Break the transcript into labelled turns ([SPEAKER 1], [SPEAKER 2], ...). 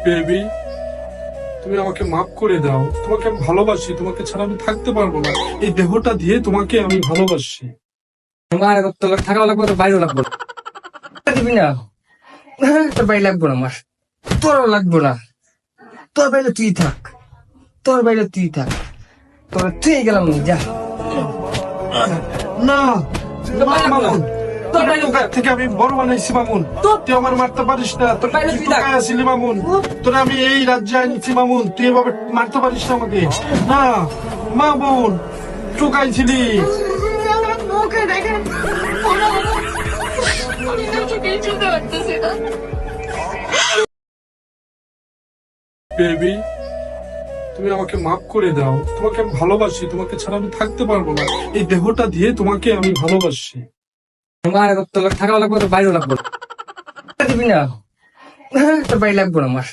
[SPEAKER 1] Baby, তুমি আমাকে মাফ করে দাও। তোমাকে আমি ভালোবাসি, তোমাকে ছাড়া আমি থাকতে পারবো না। এই দেহটা দিয়ে তোমাকে আমি ভালোবাসি।
[SPEAKER 2] আমার তোর থাকাও লাগবে, তোর বাইরেও লাগবে না। দিবি না, তোর বাড়ি লাগবো না, আমার তোরও লাগবো না। তোর বাইরে তুই থাক, তোর বাইরে তুই থাক, তোর তুই গেলাম না, যা।
[SPEAKER 1] না
[SPEAKER 2] তোর বাইরে লাগবো না।
[SPEAKER 1] মামুন,
[SPEAKER 2] তোর বাইরে
[SPEAKER 1] তোর থেকে আমি বড় বানাইছি মামুন। তুই আমার মারতে পারিস না। তোর
[SPEAKER 2] বাইরে
[SPEAKER 1] তুই
[SPEAKER 2] তুই থাক।
[SPEAKER 1] টোকায় আসিলি মামুন। তোর আমি এই রাজ্যে আনিছি মামুন, তুই এভাবে মারতে পারিস না আমাকে। না মামুন, টোকাইছিলি।
[SPEAKER 3] মুখে দেখেন আমি নাকি কিছুতে পারতেছি না।
[SPEAKER 1] বেবি, তুমি আমাকে মাফ করে দাও। তোমাকে আমি ভালোবাসি, তোমাকে ছাড়া আমি থাকতে পারবো না। এই দেহটা দিয়ে তোমাকে আমি ভালোবাসি।
[SPEAKER 2] আমার তোর থাকাও লাগবে, তোর বাইরেও লাগবে না। দিবি না, তোর বাড়ি লাগবো না, আমার